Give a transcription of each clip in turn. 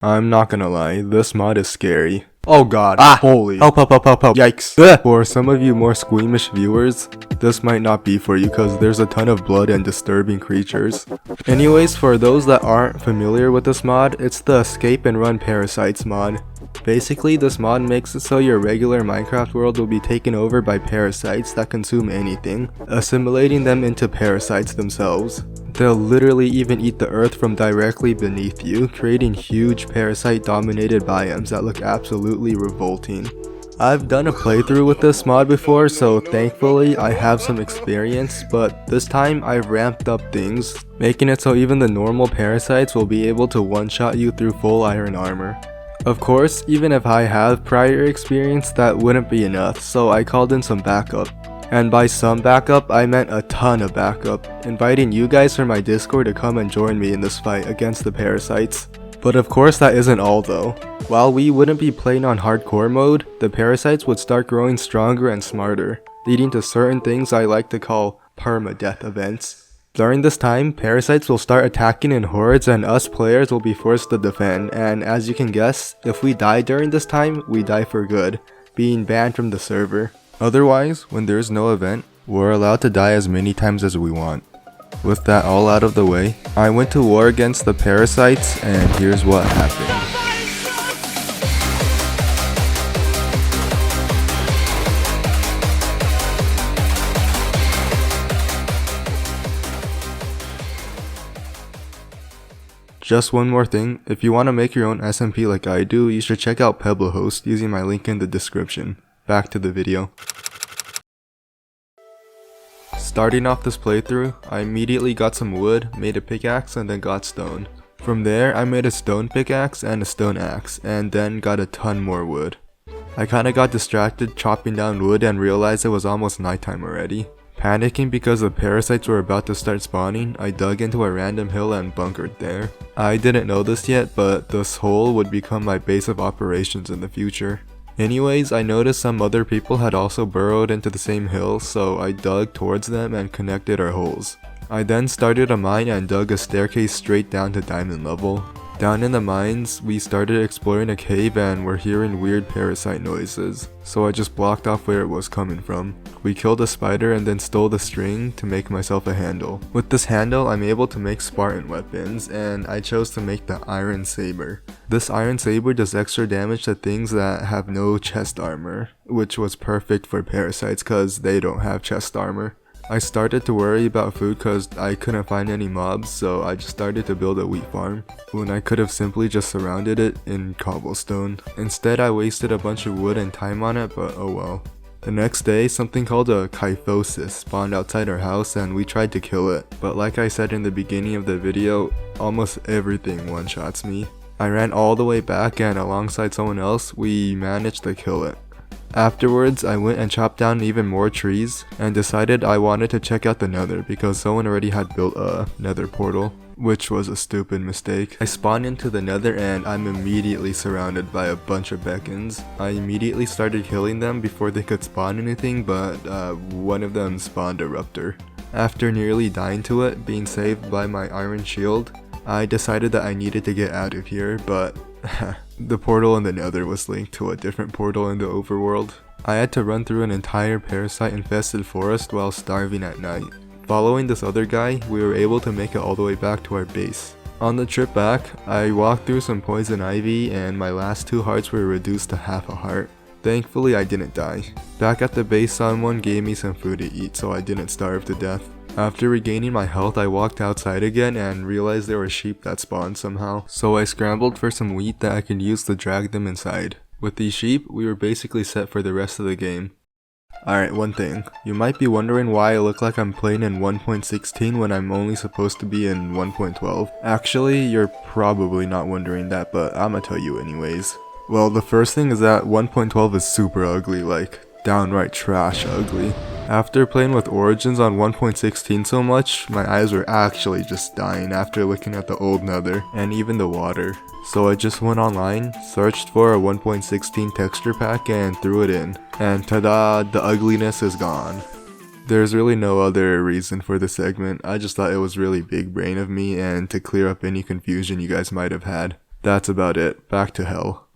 I'm not gonna lie, this mod is scary. Oh god. Holy. Help. Yikes. Ugh. For some of you more squeamish viewers, this might not be for you because there's a ton of blood and disturbing creatures. Anyways, for those that aren't familiar with this mod, it's the Escape and Run Parasites mod. Basically, this mod makes it so your regular Minecraft world will be taken over by parasites that consume anything, assimilating them into parasites themselves. They'll literally even eat the earth from directly beneath you, creating huge parasite-dominated biomes that look absolutely revolting. I've done a playthrough with this mod before, so thankfully I have some experience, but this time I've ramped up things, making it so even the normal parasites will be able to one-shot you through full iron armor. Of course, even if I have prior experience, that wouldn't be enough, so I called in some backup. And by some backup, I meant a ton of backup, inviting you guys from my Discord to come and join me in this fight against the parasites. But of course that isn't all though. While we wouldn't be playing on hardcore mode, the parasites would start growing stronger and smarter, leading to certain things I like to call permadeath events. During this time, parasites will start attacking in hordes and us players will be forced to defend, and as you can guess, if we die during this time, we die for good, being banned from the server. Otherwise, when there's no event, we're allowed to die as many times as we want. With that all out of the way, I went to war against the parasites and here's what happened. Just one more thing, if you want to make your own SMP like I do, you should check out Pebblehost using my link in the description. Back to the video. Starting off this playthrough, I immediately got some wood, made a pickaxe, and then got stone. From there, I made a stone pickaxe and a stone axe, and then got a ton more wood. I kinda got distracted chopping down wood and realized it was almost nighttime already. Panicking because the parasites were about to start spawning, I dug into a random hill and bunkered there. I didn't know this yet, but this hole would become my base of operations in the future. Anyways, I noticed some other people had also burrowed into the same hill, so I dug towards them and connected our holes. I then started a mine and dug a staircase straight down to diamond level. Down in the mines, we started exploring a cave and were hearing weird parasite noises, so I just blocked off where it was coming from. We killed a spider and then stole the string to make myself a handle. With this handle, I'm able to make Spartan weapons, and I chose to make the iron saber. This iron saber does extra damage to things that have no chest armor, which was perfect for parasites cause they don't have chest armor. I started to worry about food cause I couldn't find any mobs, so I just started to build a wheat farm, when I could have simply just surrounded it in cobblestone. Instead, I wasted a bunch of wood and time on it, but oh well. The next day, something called a kyphosis spawned outside our house and we tried to kill it, but like I said in the beginning of the video, almost everything one-shots me. I ran all the way back and alongside someone else, we managed to kill it. Afterwards, I went and chopped down even more trees and decided I wanted to check out the nether because someone already had built a nether portal, which was a stupid mistake. I spawned into the nether and I'm immediately surrounded by a bunch of beacons. I immediately started killing them before they could spawn anything, but one of them spawned a raptor. After nearly dying to it, being saved by my iron shield, I decided that I needed to get out of here, but the portal in the nether was linked to a different portal in the overworld. I had to run through an entire parasite infested forest while starving at night. Following this other guy, we were able to make it all the way back to our base. On the trip back, I walked through some poison ivy and my last 2 hearts were reduced to half a heart. Thankfully I didn't die. Back at the base, someone gave me some food to eat so I didn't starve to death. After regaining my health, I walked outside again and realized there were sheep that spawned somehow, so I scrambled for some wheat that I could use to drag them inside. With these sheep, we were basically set for the rest of the game. Alright, one thing. You might be wondering why I look like I'm playing in 1.16 when I'm only supposed to be in 1.12. Actually, you're probably not wondering that, but I'ma tell you anyways. Well, the first thing is that 1.12 is super ugly, like downright trash ugly. After playing with Origins on 1.16 so much, my eyes were actually just dying after looking at the old nether, and even the water. So I just went online, searched for a 1.16 texture pack and threw it in. And ta-da, the ugliness is gone. There's really no other reason for this segment, I just thought it was really big brain of me and to clear up any confusion you guys might have had. That's about it. Back to hell.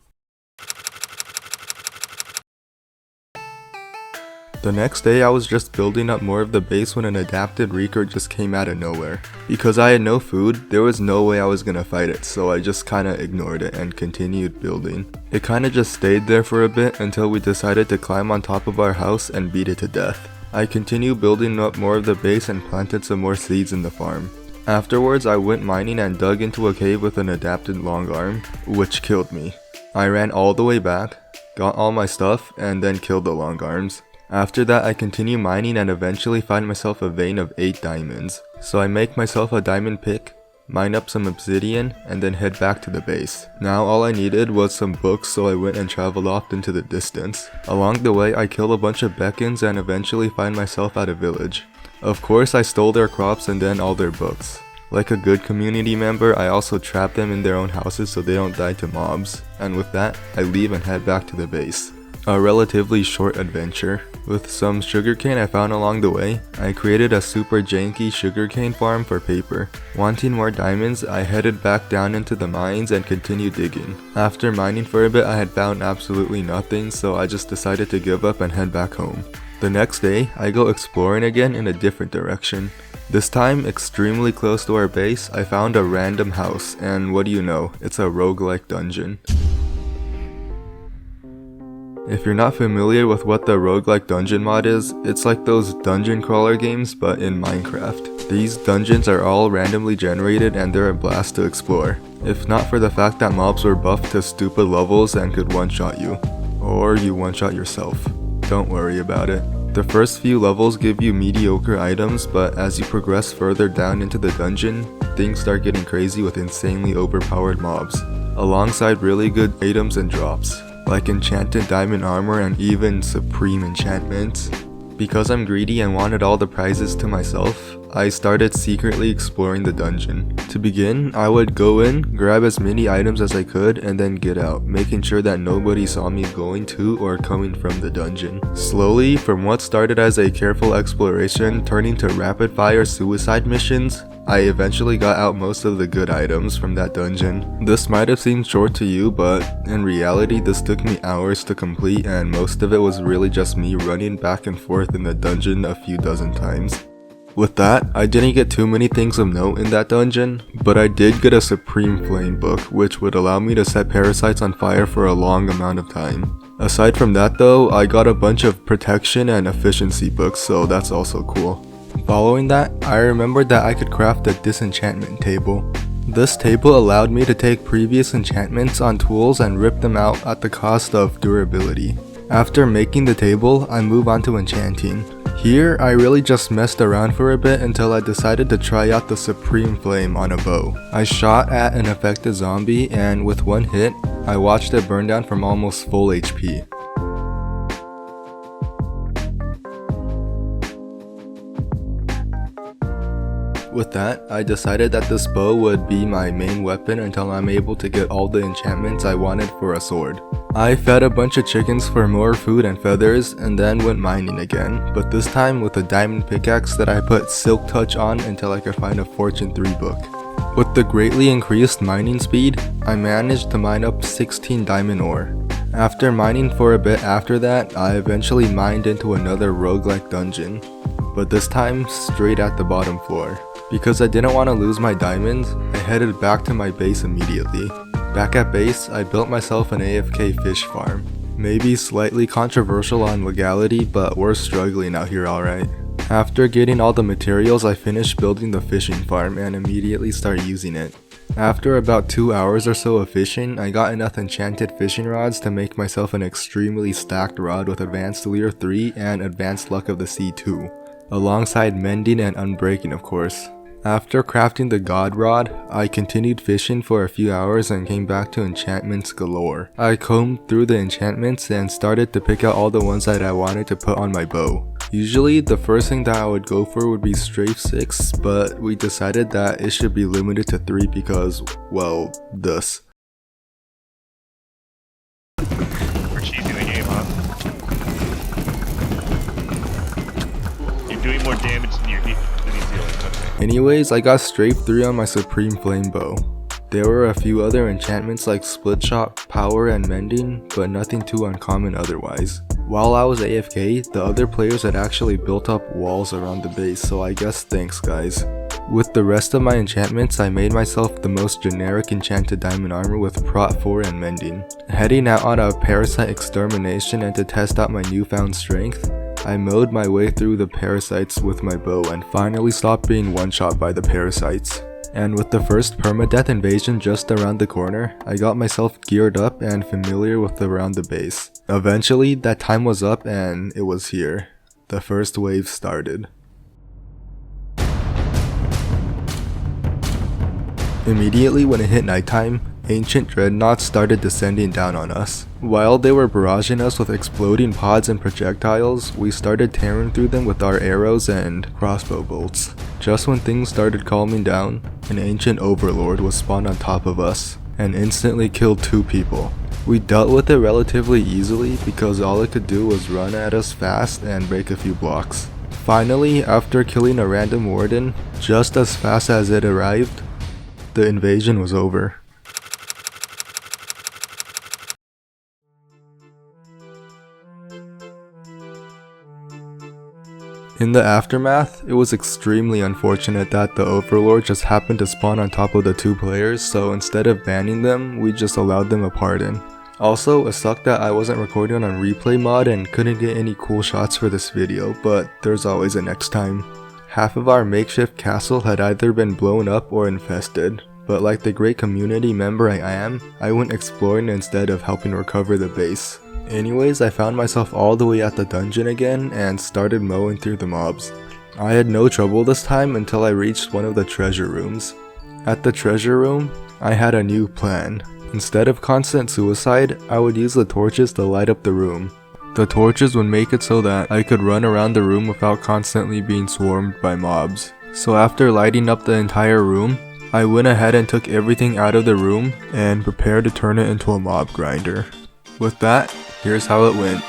The next day I was just building up more of the base when an adapted reeker just came out of nowhere. Because I had no food, there was no way I was gonna fight it, so I just kinda ignored it and continued building. It kinda just stayed there for a bit until we decided to climb on top of our house and beat it to death. I continued building up more of the base and planted some more seeds in the farm. Afterwards I went mining and dug into a cave with an adapted long arm, which killed me. I ran all the way back, got all my stuff, and then killed the long arms. After that I continue mining and eventually find myself a vein of 8 diamonds. So I make myself a diamond pick, mine up some obsidian, and then head back to the base. Now all I needed was some books, so I went and traveled off into the distance. Along the way I kill a bunch of beacons and eventually find myself at a village. Of course I stole their crops and then all their books. Like a good community member, I also trap them in their own houses so they don't die to mobs. And with that, I leave and head back to the base. A relatively short adventure. With some sugarcane I found along the way, I created a super janky sugarcane farm for paper. Wanting more diamonds, I headed back down into the mines and continued digging. After mining for a bit I had found absolutely nothing, so I just decided to give up and head back home. The next day, I go exploring again in a different direction. This time, extremely close to our base, I found a random house, and what do you know, it's a roguelike dungeon. If you're not familiar with what the roguelike dungeon mod is, it's like those dungeon crawler games but in Minecraft. These dungeons are all randomly generated and they're a blast to explore. If not for the fact that mobs were buffed to stupid levels and could one-shot you. Or you one-shot yourself. Don't worry about it. The first few levels give you mediocre items, but as you progress further down into the dungeon, things start getting crazy with insanely overpowered mobs, alongside really good items and drops, like enchanted diamond armor and even supreme enchantments. Because I'm greedy and wanted all the prizes to myself, I started secretly exploring the dungeon. To begin, I would go in, grab as many items as I could, and then get out, making sure that nobody saw me going to or coming from the dungeon. Slowly, from what started as a careful exploration turning to rapid fire suicide missions, I eventually got out most of the good items from that dungeon. This might have seemed short to you, but in reality this took me hours to complete and most of it was really just me running back and forth in the dungeon a few dozen times. With that, I didn't get too many things of note in that dungeon, but I did get a Supreme Flame book, which would allow me to set parasites on fire for a long amount of time. Aside from that though, I got a bunch of protection and efficiency books, so that's also cool. Following that, I remembered that I could craft a disenchantment table. This table allowed me to take previous enchantments on tools and rip them out at the cost of durability. After making the table, I move on to enchanting. Here, I really just messed around for a bit until I decided to try out the Supreme Flame on a bow. I shot at an affected zombie and with one hit, I watched it burn down from almost full HP. With that, I decided that this bow would be my main weapon until I'm able to get all the enchantments I wanted for a sword. I fed a bunch of chickens for more food and feathers and then went mining again, but this time with a diamond pickaxe that I put Silk Touch on until I could find a Fortune 3 book. With the greatly increased mining speed, I managed to mine up 16 diamond ore. After mining for a bit after that, I eventually mined into another roguelike dungeon, but this time straight at the bottom floor. Because I didn't want to lose my diamonds, I headed back to my base immediately. Back at base, I built myself an AFK fish farm. Maybe slightly controversial on legality, but we're struggling out here alright. After getting all the materials, I finished building the fishing farm and immediately started using it. After about 2 hours or so of fishing, I got enough enchanted fishing rods to make myself an extremely stacked rod with Advanced Lure 3 and Advanced Luck of the Sea 2, alongside mending and unbreaking of course. After crafting the God Rod, I continued fishing for a few hours and came back to enchantments galore. I combed through the enchantments and started to pick out all the ones that I wanted to put on my bow. Usually the first thing that I would go for would be Strafe 6, but we decided that it should be limited to 3 because, well, this. We're cheesing the game, huh? You're doing more damage than he's dealing. Okay. Anyways, I got Strafe 3 on my Supreme Flame bow. There were a few other enchantments like split shot, power, and mending, but nothing too uncommon otherwise. While I was AFK, the other players had actually built up walls around the base, so I guess thanks guys. With the rest of my enchantments, I made myself the most generic enchanted diamond armor with prot 4 and mending. Heading out on a parasite extermination and to test out my newfound strength, I mowed my way through the parasites with my bow and finally stopped being one-shot by the parasites. And with the first permadeath invasion just around the corner, I got myself geared up and familiar with around the base. Eventually, that time was up and it was here. The first wave started. Immediately when it hit nighttime, ancient dreadnoughts started descending down on us. While they were barraging us with exploding pods and projectiles, we started tearing through them with our arrows and crossbow bolts. Just when things started calming down, an ancient overlord was spawned on top of us and instantly killed 2 people. We dealt with it relatively easily because all it could do was run at us fast and break a few blocks. Finally, after killing a random warden, just as fast as it arrived, the invasion was over. In the aftermath, it was extremely unfortunate that the Overlord just happened to spawn on top of the 2 players, so instead of banning them, we just allowed them a pardon. Also, it sucked that I wasn't recording on replay mod and couldn't get any cool shots for this video, but there's always a next time. Half of our makeshift castle had either been blown up or infested, but like the great community member I am, I went exploring instead of helping recover the base. Anyways, I found myself all the way at the dungeon again and started mowing through the mobs. I had no trouble this time until I reached one of the treasure rooms. At the treasure room, I had a new plan. Instead of constant suicide, I would use the torches to light up the room. The torches would make it so that I could run around the room without constantly being swarmed by mobs. So after lighting up the entire room, I went ahead and took everything out of the room and prepared to turn it into a mob grinder. With that, here's how it went.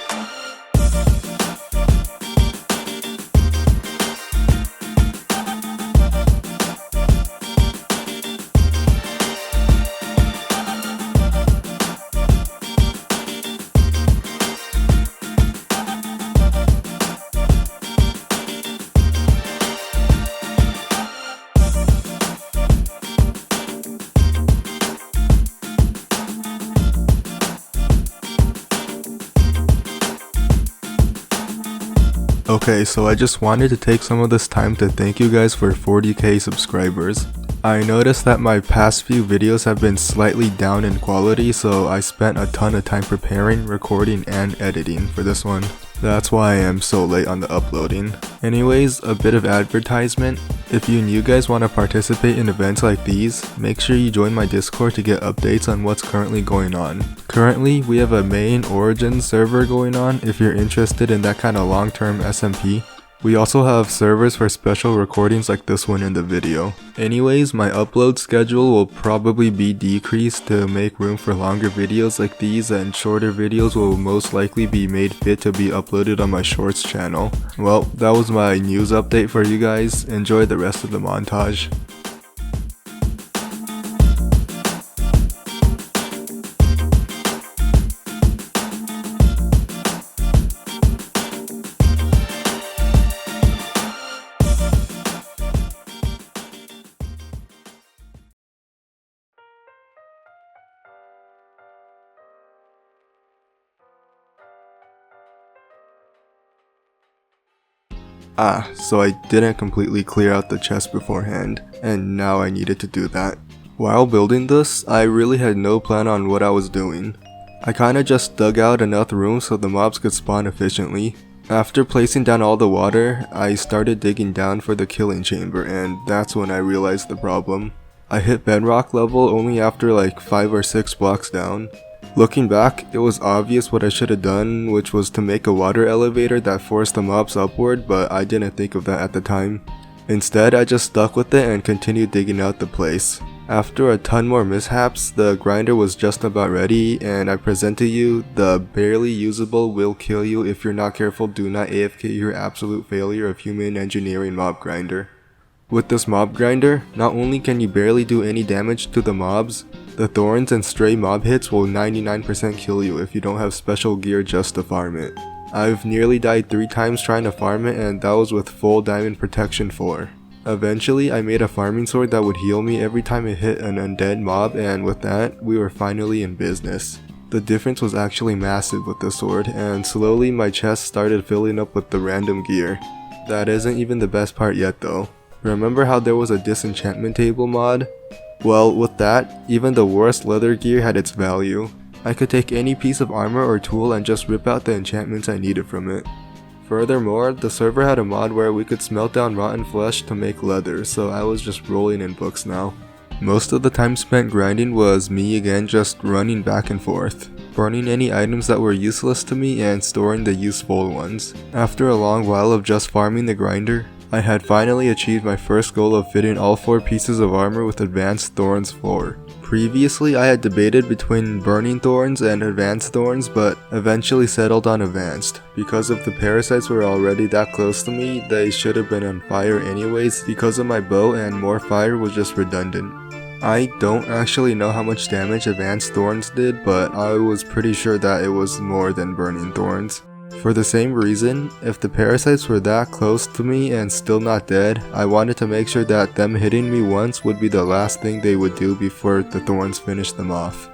Okay, so I just wanted to take some of this time to thank you guys for 40k subscribers. I noticed that my past few videos have been slightly down in quality, so I spent a ton of time preparing, recording, and editing for this one. That's why I am so late on the uploading. Anyways, a bit of advertisement. If you new guys want to participate in events like these, make sure you join my Discord to get updates on what's currently going on. Currently, we have a main Origin server going on if you're interested in that kind of long-term SMP. We also have servers for special recordings like this one in the video. Anyways, my upload schedule will probably be decreased to make room for longer videos like these, and shorter videos will most likely be made fit to be uploaded on my shorts channel. Well, that was my news update for you guys. Enjoy the rest of the montage. So I didn't completely clear out the chest beforehand, and now I needed to do that. While building this, I really had no plan on what I was doing. I kinda just dug out enough room so the mobs could spawn efficiently. After placing down all the water, I started digging down for the killing chamber, and that's when I realized the problem. I hit bedrock level only after like 5 or 6 blocks down. Looking back, it was obvious what I should have done, which was to make a water elevator that forced the mobs upward, but I didn't think of that at the time. Instead, I just stuck with it and continued digging out the place. After a ton more mishaps, the grinder was just about ready, and I present to you the barely usable will kill you if you're not careful, do not AFK your absolute failure of human engineering mob grinder. With this mob grinder, not only can you barely do any damage to the mobs, the thorns and stray mob hits will 99% kill you if you don't have special gear just to farm it. I've nearly died 3 times trying to farm it, and that was with full diamond protection 4. Eventually, I made a farming sword that would heal me every time it hit an undead mob, and with that, we were finally in business. The difference was actually massive with the sword, and slowly my chest started filling up with the random gear. That isn't even the best part yet though. Remember how there was a disenchantment table mod? Well, with that, even the worst leather gear had its value. I could take any piece of armor or tool and just rip out the enchantments I needed from it. Furthermore, the server had a mod where we could smelt down rotten flesh to make leather, so I was just rolling in books now. Most of the time spent grinding was me again just running back and forth, burning any items that were useless to me and storing the useful ones. After a long while of just farming the grinder, I had finally achieved my first goal of fitting all 4 pieces of armor with Advanced Thorns 4. Previously, I had debated between Burning Thorns and Advanced Thorns, but eventually settled on Advanced. Because if the parasites were already that close to me, they should have been on fire anyways because of my bow, and more fire was just redundant. I don't actually know how much damage Advanced Thorns did, but I was pretty sure that it was more than Burning Thorns. For the same reason, if the parasites were that close to me and still not dead, I wanted to make sure that them hitting me once would be the last thing they would do before the thorns finished them off.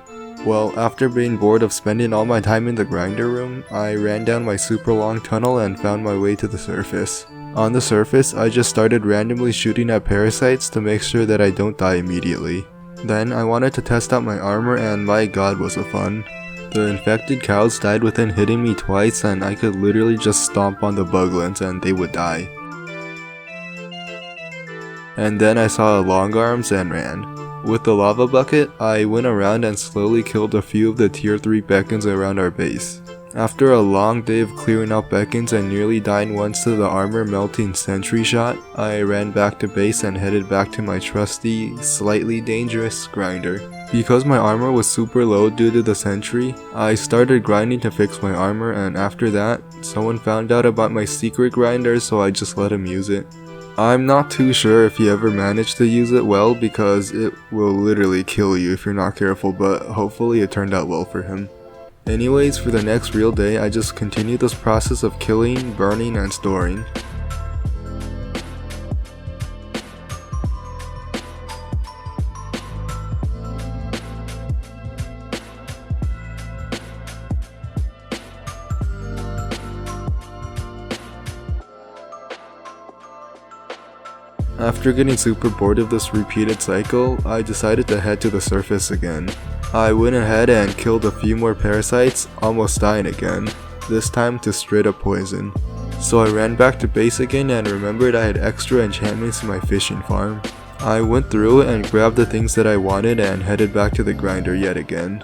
Well, after being bored of spending all my time in the grinder room, I ran down my super long tunnel and found my way to the surface. On the surface, I just started randomly shooting at parasites to make sure that I don't die immediately. Then I wanted to test out my armor, and my god was it fun. The infected cows died within hitting me twice, and I could literally just stomp on the buglins and they would die. And then I saw long arms and ran. With the lava bucket, I went around and slowly killed a few of the tier 3 beacons around our base. After a long day of clearing out beacons and nearly dying once to the armor melting sentry shot, I ran back to base and headed back to my trusty, slightly dangerous grinder. Because my armor was super low due to the sentry, I started grinding to fix my armor, and after that, someone found out about my secret grinder, so I just let him use it. I'm not too sure if he ever managed to use it well because it will literally kill you if you're not careful, but hopefully it turned out well for him. Anyways, for the next real day, I just continued this process of killing, burning, and storing. After getting super bored of this repeated cycle, I decided to head to the surface again. I went ahead and killed a few more parasites, almost dying again, this time to straight up poison. So I ran back to base again and remembered I had extra enchantments in my fishing farm. I went through it and grabbed the things that I wanted and headed back to the grinder yet again.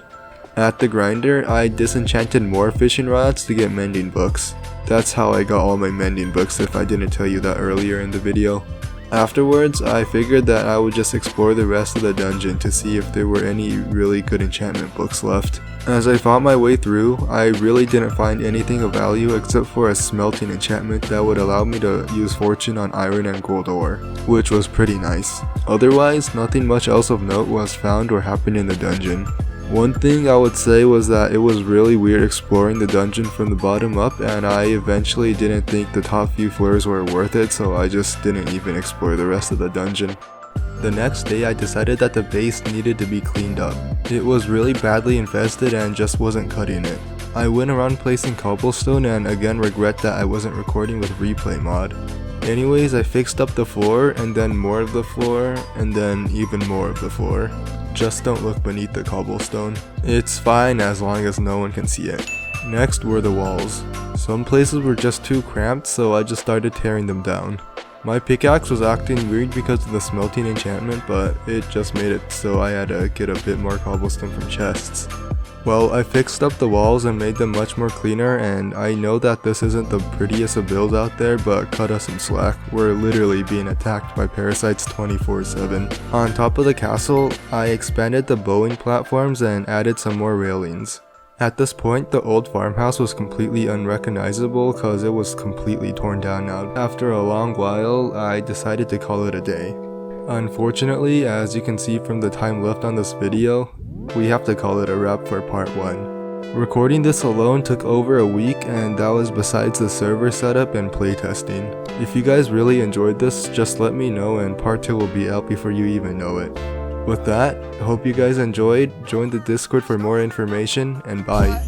At the grinder, I disenchanted more fishing rods to get mending books. That's how I got all my mending books if I didn't tell you that earlier in the video. Afterwards, I figured that I would just explore the rest of the dungeon to see if there were any really good enchantment books left. As I fought my way through, I really didn't find anything of value except for a smelting enchantment that would allow me to use fortune on iron and gold ore, which was pretty nice. Otherwise, nothing much else of note was found or happened in the dungeon. One thing I would say was that it was really weird exploring the dungeon from the bottom up, and I eventually didn't think the top few floors were worth it, so I just didn't even explore the rest of the dungeon. The next day I decided that the base needed to be cleaned up. It was really badly infested and just wasn't cutting it. I went around placing cobblestone and again regret that I wasn't recording with replay mod. Anyways, I fixed up the floor, and then more of the floor, and then even more of the floor. Just don't look beneath the cobblestone. It's fine as long as no one can see it. Next were the walls. Some places were just too cramped, so I just started tearing them down. My pickaxe was acting weird because of the smelting enchantment, but it just made it so I had to get a bit more cobblestone from chests. Well, I fixed up the walls and made them much more cleaner, and I know that this isn't the prettiest of builds out there, but cut us some slack. We're literally being attacked by parasites 24/7. On top of the castle, I expanded the bowing platforms and added some more railings. At this point, the old farmhouse was completely unrecognizable cause it was completely torn down now. After a long while, I decided to call it a day. Unfortunately, as you can see from the time left on this video, we have to call it a wrap for part 1. Recording this alone took over a week, and that was besides the server setup and playtesting. If you guys really enjoyed this, just let me know and part 2 will be out before you even know it. With that, I hope you guys enjoyed, join the Discord for more information, and bye.